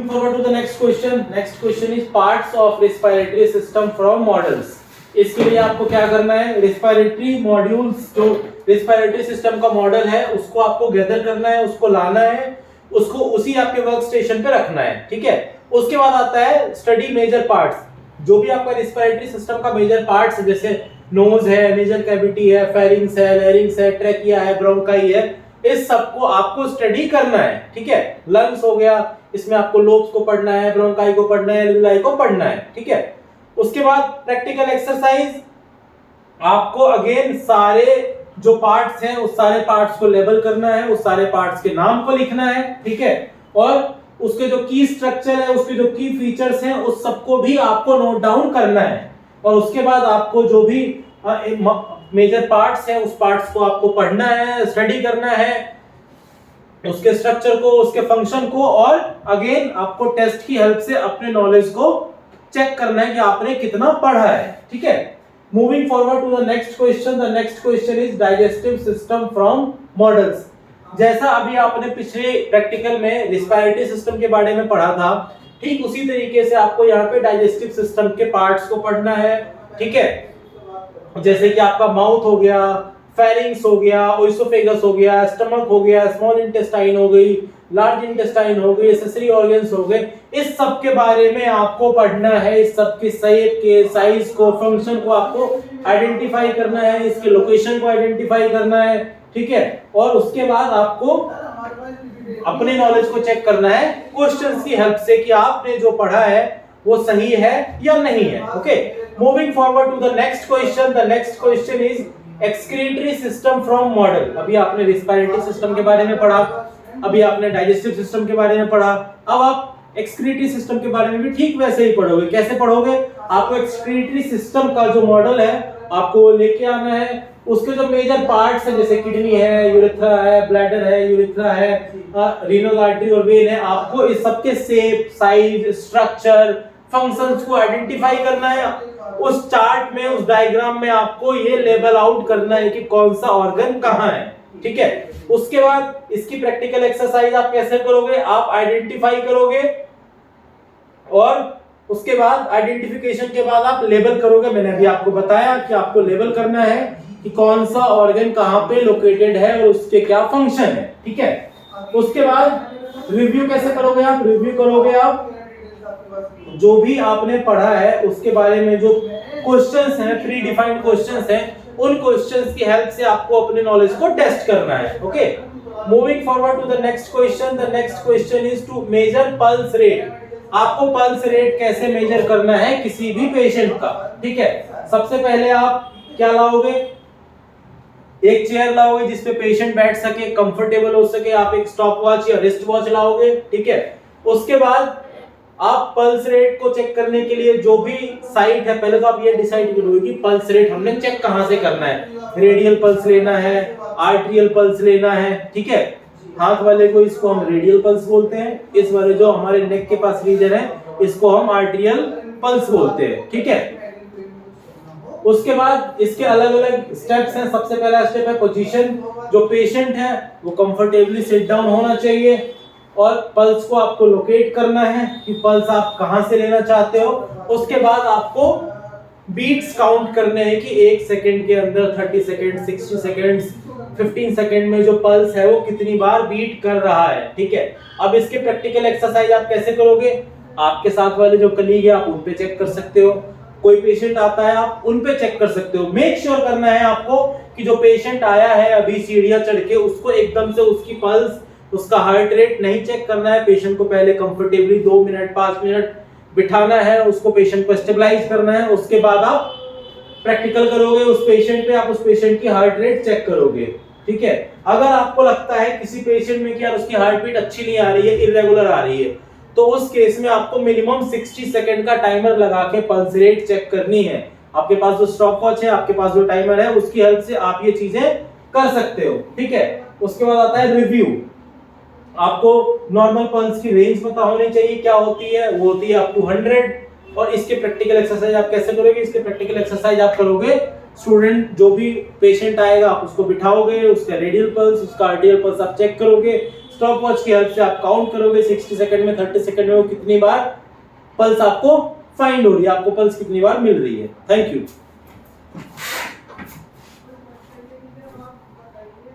Forward to the next question. Next question is parts of respiratory system from models. इसके लिए आपको क्या करना है, रेस्पिरेटरी मॉड्यूल्स जो रेस्पिरेटरी सिस्टम का मॉडल है उसको आपको गैदर करना है, उसको लाना है, उसको उसी आपके वर्क स्टेशन पे रखना है, ठीक है। उसके बाद आता है स्टडी मेजर पार्ट्स, जो भी आपका रेस्पिरेटरी सिस्टम का मेजर पार्ट्स जैसे नोज है, मेजर कैविटी है, फेरिंग्स है, लैरिंग्स है, ट्रैकिया है, ब्रोंकाई है, इस सबको आपको स्टडी करना है, ठीक है। लंग्स हो गया, इसमें आपको लोब्स को पढ़ना है, ब्रोंकाई को पढ़ना है, एल्वियोलाई को पढ़ना है, ठीक है। उसके बाद प्रैक्टिकल एक्सरसाइज, आपको अगेन सारे जो पार्ट्स हैं उस सारे पार्ट्स को लेबल करना है, उस सारे पार्ट्स के नाम को लिखना है, ठीक है। और उसके जो की स्ट्रक्चर है, उसके जो की फीचर्स हैं उस सबको भी आपको नोट डाउन करना है। और उसके बाद आपको जो भी मेजर पार्ट्स हैं उस पार्ट्स को आपको पढ़ना है, स्टडी करना है, उसके स्ट्रक्चर को, उसके फंक्शन को, और अगेन आपको टेस्ट की हेल्प से अपने नॉलेज को चेक करना है कि आपने कितना पढ़ा है, ठीक है। Moving forward to the next question. The next question is digestive system from models. जैसा अभी आपने पिछले प्रैक्टिकल में रिस्पिरेटरी सिस्टम के बारे में पढ़ा था, ठीक उसी तरीके से आपको यहाँ पे डाइजेस्टिव सिस्टम के पार्ट्स को पढ़ना है, ठीक है। जैसे कि आपका माउथ हो गया, फेरिंग्स हो गया, ओइसोफेगस हो गया, स्टमक हो गया, स्मॉल इंटेस्टाइन हो गई, लार्ज इंटेस्टाइन हो गई, एक्सेसरी ऑर्गन्स हो गए, इस सब के बारे में आपको पढ़ना है। इस सब के शेप के, साइज को, फंक्शन को आपको आइडेंटिफाई करना है, इसके लोकेशन को आइडेंटिफाई करना है, ठीक है। और उसके बाद आपको अपने नॉलेज को चेक करना है क्वेश्चंस की हेल्प से कि आपने जो पढ़ा है वो सही है या नहीं है, okay. Moving forward to the next question. The next question is excretory system from model. अभी आपने रेस्पिरेटरी सिस्टम के बारे में पढ़ा, अभी आपने डाइजेस्टिव सिस्टम के बारे में पढ़ा, अब आप एक्सक्रीटरी सिस्टम के बारे में भी ठीक वैसे ही पढ़ोगे। कैसे पढ़ोगे? आपको एक्सक्रीटरी सिस्टम का जो मॉडल है आपको लेके आना है, उसके जो मेजर पार्ट्स हैं जैसे किडनी है, यूरेथ्रा है, ब्लैडर है, यूरेथ्रा है, रीनल आर्टरी और वेन है, आपको इस सब के शेप, साइज, स्ट्रक्चर, फंक्शंस को आइडेंटिफाई करना है। उस चार्ट में, उस डायग्राम में आपको ये लेबल आउट करना है कि कौन सा ऑर्गन कहाँ है, ठीक है। उसके बाद इसकी प्रैक्टिकल एक्सरसाइज आप कैसे करोगे? आप आइडेंटिफाई करोगे और उसके बाद आइडेंटिफिकेशन के बाद आप लेबल करोगे। मैंने अभी आपको बताया कि आपको लेबल करना है कि कौन सा ऑर्गन कहाँ पे लोकेटेड है और उसके क्या फंक्शन है, ठीक है। उसके बाद रिव्यू कैसे करोगे? आप रिव्यू करोगे, आप जो भी आपने पढ़ा है उसके बारे में जो क्वेश्चंस हैं, प्री डिफाइंड क्वेश्चंस हैं, उन क्वेश्चंस की हेल्प से आपको अपने नॉलेज को टेस्ट करना है, okay. Moving forward to the next question. The next question is to measure pulse rate. आपको पल्स रेट कैसे मेजर करना है किसी भी पेशेंट का, ठीक है। सबसे पहले आप क्या लाओगे? एक चेयर लाओगे जिसपे पेशेंट बैठ सके, कंफर्टेबल हो सके। आप एक स्टॉप वॉच या रिस्ट वॉच लाओगे, ठीक है। उसके बाद आप पल्स रेट को चेक करने के लिए जो भी साइट है, पहले तो आप ये डिसाइड करोगे कि पल्स रेट हमने चेक कहां से करना है। रेडियल पल्स लेना है, आर्टेरियल पल्स लेना है, ठीक है। हाथ वाले को इसको हम रेडियल पल्स बोलते हैं, इस वाले जो हमारे नेक के पास रीजन है इसको हम आर्टेरियल पल्स बोलते हैं, ठीक है। उसके बाद इसके अलग अलग स्टेप्स हैं। सबसे पहला स्टेप है पोजीशन। जो पेशेंट है वो कंफर्टेबली सिट डाउन होना चाहिए और पल्स को आपको लोकेट करना है कि पल्स आप कहां से लेना चाहते हो। उसके बाद आपको बीट्स काउंट करने हैं कि 1 सेकंड के अंदर 30 सेकंड, 60 सेकंड्स, 15 सेकंड में जो पल्स है वो कितनी बार बीट कर रहा है, ठीक है। अब इसके प्रैक्टिकल एक्सरसाइज आप कैसे करोगे? आपके साथ वाले जो कलीग है आप उन पे चेक कर सकते हो, कोई पेशेंट आता है आप उन पे चेक कर सकते हो। मेक श्योर करना है आपको कि जो पेशेंट आया है अभी सीढ़ियां चढ़ के, उसको एकदम से उसकी पल्स, उसका हार्ट रेट नहीं चेक करना है। पेशेंट को पहले कंफर्टेबली 2 मिनट 5 मिनट बिठाना है, उसको पेशेंट को स्टेबलाइज करना है। उसके बाद आप प्रैक्टिकल करोगे उस पेशेंट पे, आप उस पेशेंट की हार्ट रेट चेक करोगे, ठीक है। अगर आपको लगता है किसी पेशेंट में कि यार उसकी हार्ट बीट अच्छी नहीं आ रही है, इरेगुलर आ रही है, तो उस केस में आपको मिनिमम 60 सेकंड का टाइमर लगा के पल्स रेट चेक करनी है। आपके पास जो स्टॉप वॉच है, आपके पास जो टाइमर है, उसकी हेल्प से आप ये चीजें कर सकते हो, ठीक है। उसके बाद आता है रिव्यू। आपको नॉर्मल पल्स की रेंज पता होनी चाहिए, क्या होती है? वो होती है अप टू 100। और इसके प्रैक्टिकल एक्सरसाइज आप कैसे करोगे? इसके प्रैक्टिकल एक्सरसाइज आप करोगे, स्टूडेंट जो भी पेशेंट आएगा आप उसको बिठाओगे, उसका रेडियल पल्स, उसका आर्टेरियल पल्स आप चेक करोगे, स्टॉप वॉच की हेल्प से आप काउंट करोगे 60 सेकंड में 30 सेकंड में वो कितनी बार पल्स आपको फाइंड हो रही है, आपको पल्स कितनी बार मिल रही है। Thank you.